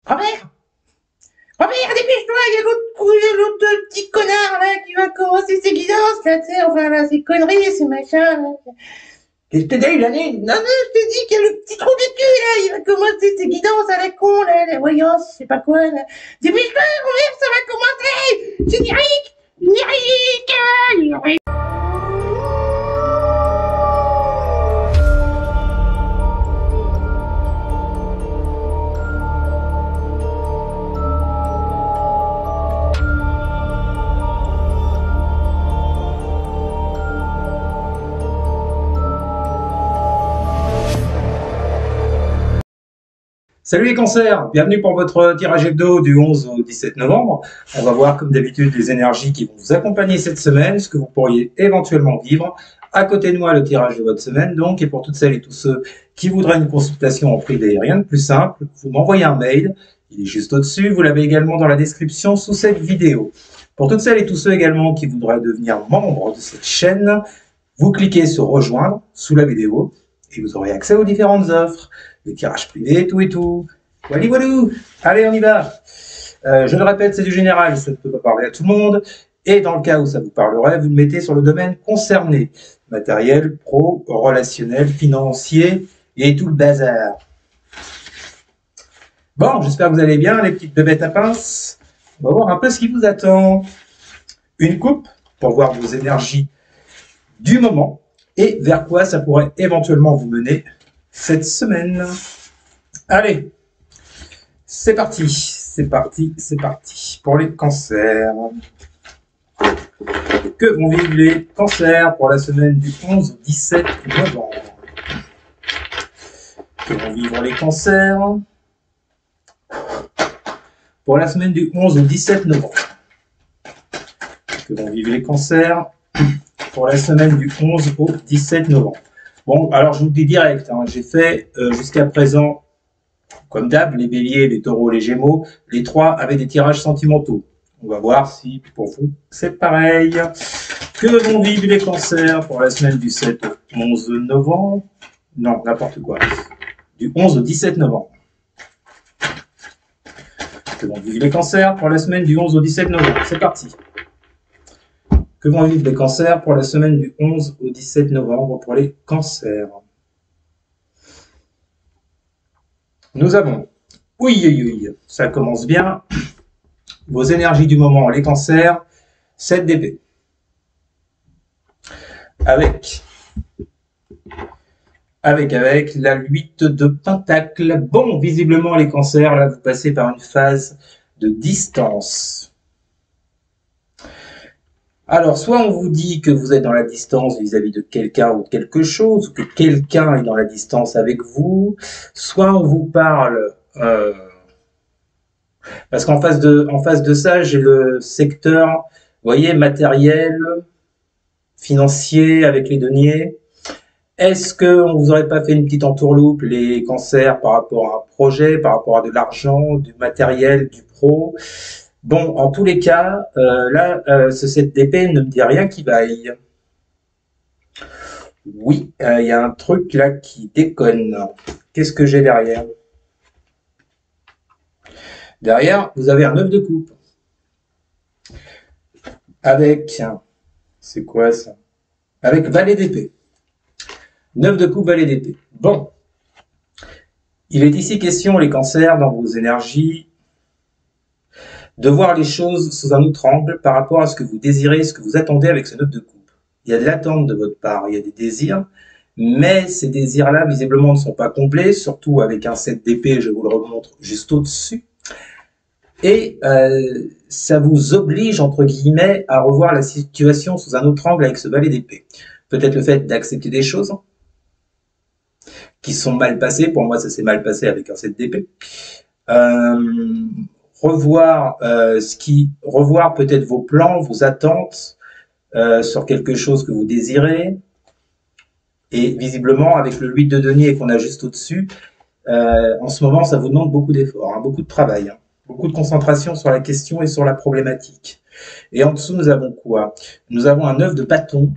Robert! Robert, dépêche-toi, il y a l'autre petit connard là qui va commencer ses guidances là, tu sais, enfin là, ses conneries, ces machins là. Qu'est-ce que je t'ai dit, l'année? Non, non, je t'ai dit qu'il y a le petit trou du cul là, il va commencer ses guidances à la con là, la voyance, je sais pas quoi là. Dépêche-toi, Robert, ça va commencer! Générique! Générique! Salut les cancers, bienvenue pour votre tirage hebdo du 11 au 17 novembre. On va voir comme d'habitude les énergies qui vont vous accompagner cette semaine, ce que vous pourriez éventuellement vivre. À côté de moi, le tirage de votre semaine donc, et pour toutes celles et tous ceux qui voudraient une consultation en privé, rien de plus simple, vous m'envoyez un mail, il est juste au-dessus, vous l'avez également dans la description sous cette vidéo. Pour toutes celles et tous ceux également qui voudraient devenir membres de cette chaîne, vous cliquez sur rejoindre sous la vidéo et vous aurez accès aux différentes offres. Les tirages privés, tout et tout. Wally walou. Allez, on y va. Je le répète, c'est du général, ça ne peut pas parler à tout le monde. Et dans le cas où ça vous parlerait, vous le mettez sur le domaine concerné. Matériel, pro, relationnel, financier et tout le bazar. Bon, j'espère que vous allez bien, les petites bébêtes à pince. On va voir un peu ce qui vous attend. Une coupe pour voir vos énergies du moment et vers quoi ça pourrait éventuellement vous mener cette semaine. Allez, c'est parti, c'est parti, c'est parti. Pour les cancers. Que vont vivre les cancers pour la semaine du 11 au 17 novembre? Que vont vivre les cancers pour la semaine du 11 au 17 novembre? Que vont vivre les cancers pour la semaine du 11 au 17 novembre? Bon, alors je vous le dis direct, hein, j'ai fait jusqu'à présent, comme d'hab, les béliers, les taureaux, les gémeaux, les trois avaient des tirages sentimentaux. On va voir si pour vous c'est pareil. Que vont vivre les cancers pour la semaine du 7 au 11 novembre? Non, n'importe quoi. Du 11 au 17 novembre. Que vont vivre les cancers pour la semaine du 11 au 17 novembre? C'est parti. Que vont vivre les cancers pour la semaine du 11 au 17 novembre pour les cancers? Nous avons, oui, ça commence bien. Vos énergies du moment, les cancers, 7 d'épée. Avec la 8 de pentacle. Bon, visiblement les cancers, là vous passez par une phase de distance. Alors, soit on vous dit que vous êtes dans la distance vis-à-vis de quelqu'un ou de quelque chose, ou que quelqu'un est dans la distance avec vous, soit on vous parle... parce qu'en face de ça, j'ai le secteur, vous voyez, matériel, financier, avec les deniers. Est-ce qu'on vous aurait pas fait une petite entourloupe, les cancers, par rapport à un projet, par rapport à de l'argent, du matériel, du pro? Bon, en tous les cas, là, ce 7 d'épée ne me dit rien qui vaille. Oui, il y a un truc là qui déconne. Qu'est-ce que j'ai derrière? Derrière, vous avez un 9 de coupe. Avec, c'est quoi ça? Avec valet d'épée. 9 de coupe, valet d'épée. Bon. Il est ici question, les cancers, dans vos énergies, de voir les choses sous un autre angle par rapport à ce que vous désirez, ce que vous attendez avec ce 9 de coupe. Il y a de l'attente de votre part, il y a des désirs, mais ces désirs-là, visiblement, ne sont pas complets, surtout avec un 7 d'épée, je vous le remontre juste au-dessus. Et ça vous oblige, entre guillemets, à revoir la situation sous un autre angle avec ce valet d'épée. Peut-être le fait d'accepter des choses qui sont mal passées, pour moi ça s'est mal passé avec un 7 d'épée. Revoir peut-être vos plans, vos attentes sur quelque chose que vous désirez. Et visiblement, avec le 8 de denier qu'on a juste au-dessus, en ce moment, ça vous demande beaucoup d'efforts, hein, beaucoup de travail, hein, beaucoup de concentration sur la question et sur la problématique. Et en dessous, nous avons quoi? Nous avons un 9 de bâton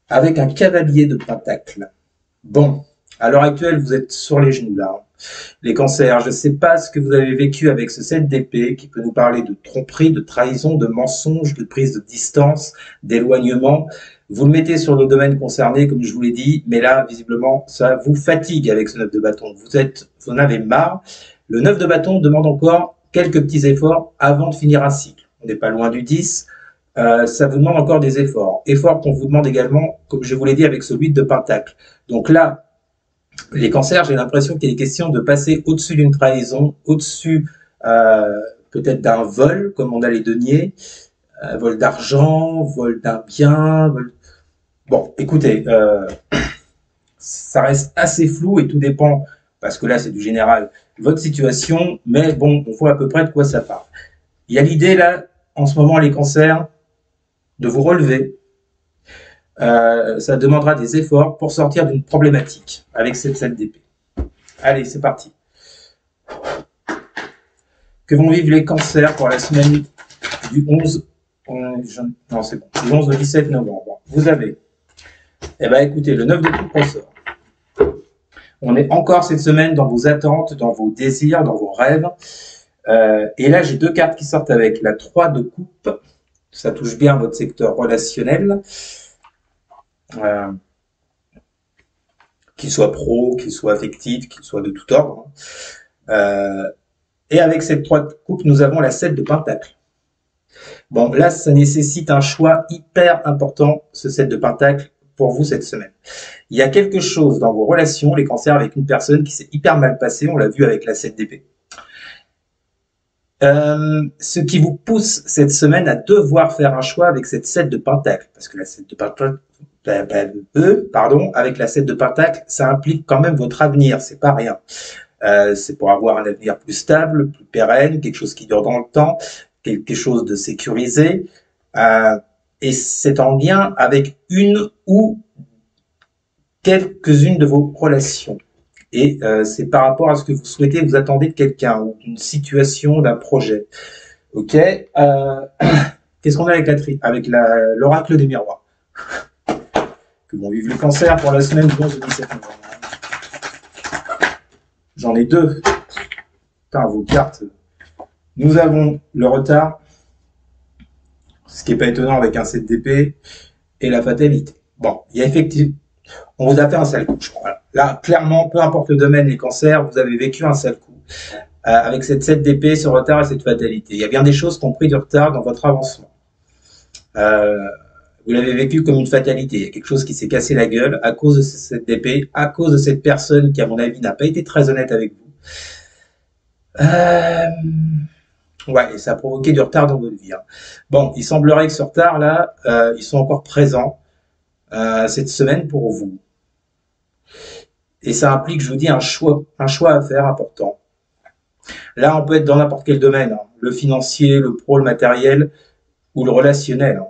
avec un cavalier de pentacle. Bon, à l'heure actuelle, vous êtes sur les genoux là. Les cancers, je ne sais pas ce que vous avez vécu avec ce 7 d'épée qui peut nous parler de tromperie, de trahison, de mensonge, de prise de distance, d'éloignement. Vous le mettez sur le domaine concerné, comme je vous l'ai dit, mais là, visiblement, ça vous fatigue avec ce 9 de bâton. Vous en avez marre. Le 9 de bâton demande encore quelques petits efforts avant de finir un cycle. On n'est pas loin du 10. Ça vous demande encore des efforts. Efforts qu'on vous demande également, comme je vous l'ai dit, avec ce 8 de pentacle. Donc là, les cancers, j'ai l'impression qu'il est question de passer au-dessus d'une trahison, au-dessus peut-être d'un vol, comme on a les deniers, vol d'argent, vol d'un bien. Bon, écoutez, ça reste assez flou et tout dépend, parce que là c'est du général, de votre situation, mais bon, on voit à peu près de quoi ça parle. Il y a l'idée là, en ce moment, les cancers, de vous relever. Ça demandera des efforts pour sortir d'une problématique avec cette 7 d'épée. Allez, c'est parti. Que vont vivre les cancers pour la semaine du 11 non, c'est bon, du 11 au 17 novembre. Vous avez, eh ben, écoutez, le 9 de coupe ressort. On est encore cette semaine dans vos attentes, dans vos désirs, dans vos rêves. Et là, j'ai deux cartes qui sortent avec la 3 de coupe. Ça touche bien votre secteur relationnel. Qu'il soit pro, qu'il soit affectif, qu'il soit de tout ordre. Et avec cette 3 de coupe, nous avons la 7 de pentacle. Bon, là, ça nécessite un choix hyper important, ce 7 de pentacle, pour vous cette semaine. Il y a quelque chose dans vos relations, les cancers, avec une personne qui s'est hyper mal passée, on l'a vu avec la 7 d'épée. Ce qui vous pousse cette semaine à devoir faire un choix avec cette 7 de pentacle, parce que la 7 de pentacle, avec la 7 de pentacle, ça implique quand même votre avenir, c'est pas rien. C'est pour avoir un avenir plus stable, plus pérenne, quelque chose qui dure dans le temps, quelque chose de sécurisé, et c'est en lien avec une ou quelques-unes de vos relations. Et c'est par rapport à ce que vous souhaitez, vous attendez de quelqu'un, ou d'une situation, d'un projet. Ok. Qu'est-ce qu'on a avec l'oracle des miroirs? Que vont vivre les cancers pour la semaine du 11 au 17 novembre. J'en ai deux. Putain, vos cartes. Nous avons le retard, ce qui n'est pas étonnant avec un 7 d'épée, et la fatalité. Bon, il y a effectivement... On vous a fait un sale coup, je crois. Là, clairement, peu importe le domaine, les cancers, vous avez vécu un sale coup. Avec cette 7 d'épée, ce retard et cette fatalité. Il y a bien des choses qui ont pris du retard dans votre avancement. Vous l'avez vécu comme une fatalité. Il y a quelque chose qui s'est cassé la gueule à cause de cette 7 d'épée, à cause de cette personne qui, à mon avis, n'a pas été très honnête avec vous. Ouais, et ça a provoqué du retard dans votre vie. Hein. Bon, il semblerait que ce retard-là, ils sont encore présents cette semaine pour vous. Et ça implique, je vous dis, un choix à faire important. Là, on peut être dans n'importe quel domaine, hein, le financier, le pro, le matériel ou le relationnel. Hein.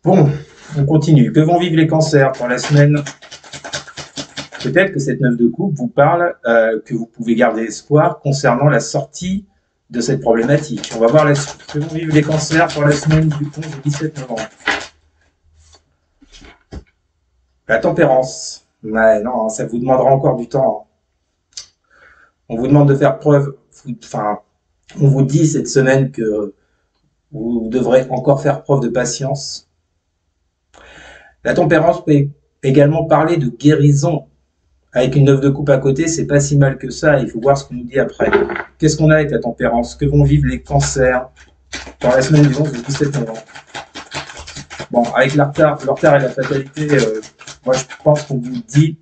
Bon, on continue. Que vont vivre les cancers pour la semaine? Peut-être que cette 9 de coupe vous parle que vous pouvez garder espoir concernant la sortie de cette problématique. On va voir la suite. Que vont vivre les cancers pour la semaine du 11 au 17 novembre? La tempérance. Ouais, non, ça vous demandera encore du temps. On vous demande de faire preuve, enfin, on vous dit cette semaine que vous devrez encore faire preuve de patience. La tempérance peut également parler de guérison. Avec une 9 de coupe à côté, c'est pas si mal que ça, il faut voir ce qu'on nous dit après. Qu'est-ce qu'on a avec la tempérance? Que vont vivre les cancers dans la semaine du 11 au 17 novembre? Bon, avec le retard et la fatalité, moi je pense qu'on vous dit,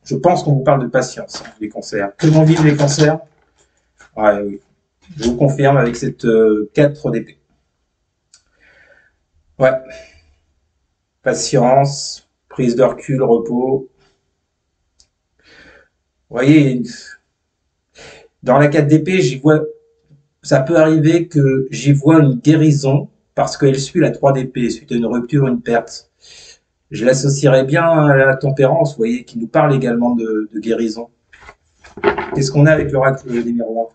je pense qu'on vous parle de patience, hein, les cancers. Que vont vivre les cancers? Ouais, oui. Je vous confirme avec cette 4 d'épée. Ouais. Patience, prise de recul, repos. Vous voyez, dans la 4 d'épée, j'y vois, ça peut arriver que j'y vois une guérison parce qu'elle suit la 3 d'épée, suite à une rupture, une perte. Je l'associerais bien à la tempérance, vous voyez, qui nous parle également de guérison. Qu'est-ce qu'on a avec l'oracle des miroirs?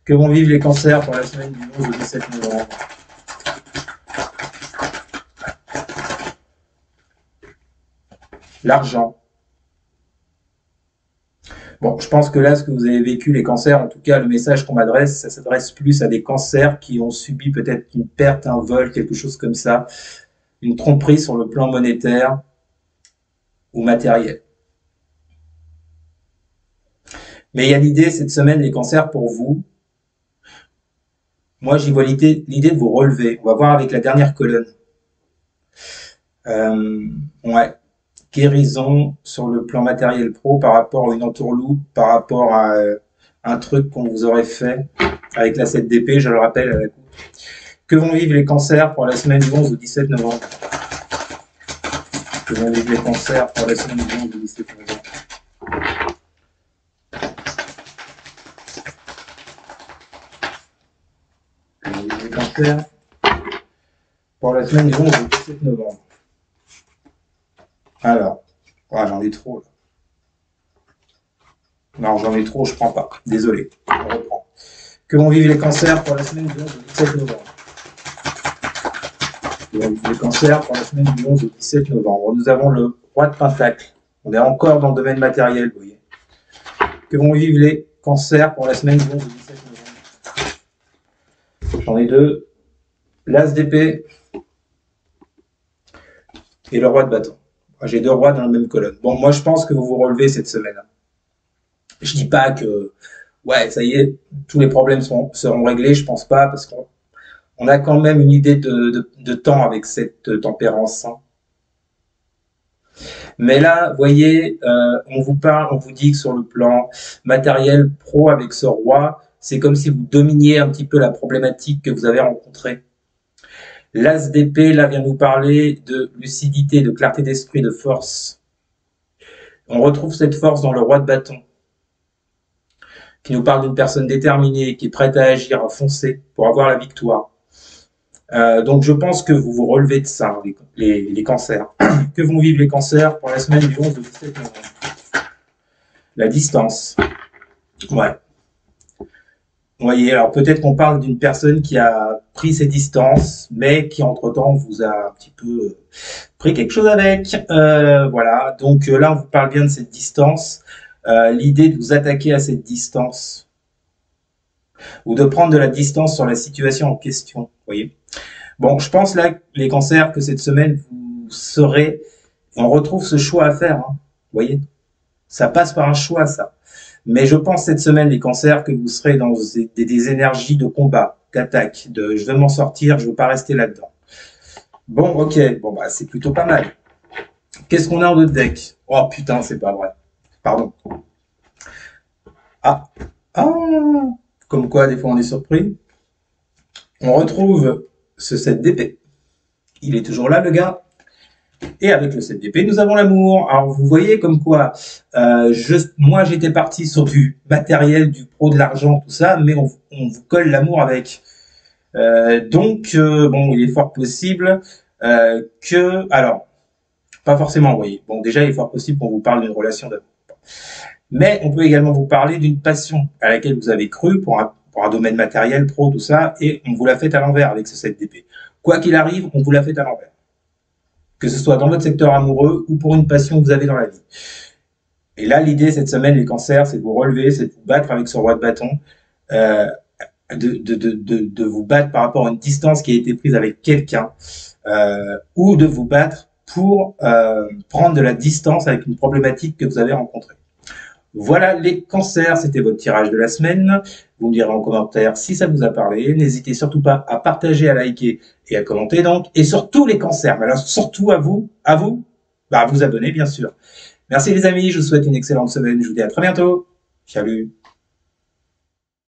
Que vont vivre les cancers pour la semaine du 11 au 17 novembre? L'argent. Bon, je pense que là, ce que vous avez vécu, les cancers, en tout cas, le message qu'on m'adresse, ça s'adresse plus à des cancers qui ont subi peut-être une perte, un vol, quelque chose comme ça, une tromperie sur le plan monétaire ou matériel. Mais il y a l'idée cette semaine, les cancers pour vous. Moi, j'y vois l'idée de vous relever. On va voir avec la dernière colonne. Ouais. Guérison sur le plan matériel pro par rapport à une entourloupe, par rapport à un truc qu'on vous aurait fait avec la 7 d'épée, je le rappelle à la coupe. Que vont vivre les cancers pour la semaine du 11 au 17 novembre? Que vont vivre les cancers pour la semaine du 11 au 17 novembre? Que vont vivre les cancers pour la semaine du 11 au 17 novembre? Alors, ouais, j'en ai trop là. Non, j'en ai trop, je prends pas. Désolé, on reprend. Que vont vivre les cancers pour la semaine du 11 au 17 novembre? Que vont vivre les cancers pour la semaine du 11 au 17 novembre? Nous avons le roi de Pentacle. On est encore dans le domaine matériel, vous voyez. Que vont vivre les cancers pour la semaine du 11 au 17 novembre? J'en ai deux. L'as d'épée et le roi de bâton. J'ai deux rois dans la même colonne. Bon, moi, je pense que vous vous relevez cette semaine. Je dis pas que, ouais, ça y est, tous les problèmes seront réglés. Je pense pas, parce qu'on a quand même une idée de temps avec cette tempérance. Mais là, vous voyez, on vous parle, on vous dit que sur le plan matériel pro avec ce roi, c'est comme si vous dominiez un petit peu la problématique que vous avez rencontrée. L'as d'épée, là, vient nous parler de lucidité, de clarté d'esprit, de force. On retrouve cette force dans le roi de bâton, qui nous parle d'une personne déterminée, qui est prête à agir, à foncer pour avoir la victoire. Donc, je pense que vous vous relevez de ça, les cancers. Que vont vivre les cancers pour la semaine du 11 au 17 novembre? La distance. Ouais. Vous voyez, alors peut-être qu'on parle d'une personne qui a pris ses distances, mais qui entre-temps vous a un petit peu pris quelque chose avec. Voilà, donc là on vous parle bien de cette distance, l'idée de vous attaquer à cette distance, ou de prendre de la distance sur la situation en question, vous voyez. Bon, je pense là, les cancers, que cette semaine, vous serez, on retrouve ce choix à faire, hein, vous voyez. Ça passe par un choix, ça. Mais je pense cette semaine, les cancers, que vous serez dans des énergies de combat, d'attaque, de je veux m'en sortir, je veux pas rester là-dedans. Bon, ok, bon bah c'est plutôt pas mal. Qu'est-ce qu'on a en d'autres deck? Oh putain, c'est pas vrai. Pardon. Ah, comme quoi des fois on est surpris. On retrouve ce 7 d'épée. Il est toujours là, le gars. Et avec le 7 d'épée, nous avons l'amour. Alors, vous voyez comme quoi, moi, j'étais parti sur du matériel, du pro, de l'argent, tout ça, mais on vous colle l'amour avec. Donc, bon, il est fort possible que... Alors, pas forcément, vous voyez. Bon, déjà, il est fort possible qu'on vous parle d'une relation d'amour. Mais on peut également vous parler d'une passion à laquelle vous avez cru pour un domaine matériel, pro, tout ça, et on vous l'a fait à l'envers avec ce 7 d'épée. Quoi qu'il arrive, on vous l'a fait à l'envers. Que ce soit dans votre secteur amoureux ou pour une passion que vous avez dans la vie. Et là, l'idée cette semaine, les cancers, c'est de vous relever, c'est de vous battre avec ce roi de bâton, de vous battre par rapport à une distance qui a été prise avec quelqu'un, ou de vous battre pour prendre de la distance avec une problématique que vous avez rencontrée. Voilà les cancers, c'était votre tirage de la semaine. Vous me direz en commentaire si ça vous a parlé. N'hésitez surtout pas à partager, à liker et à commenter donc. Et surtout les cancers, mais alors surtout à vous, à vous abonner bien sûr. Merci les amis, je vous souhaite une excellente semaine. Je vous dis à très bientôt. Salut.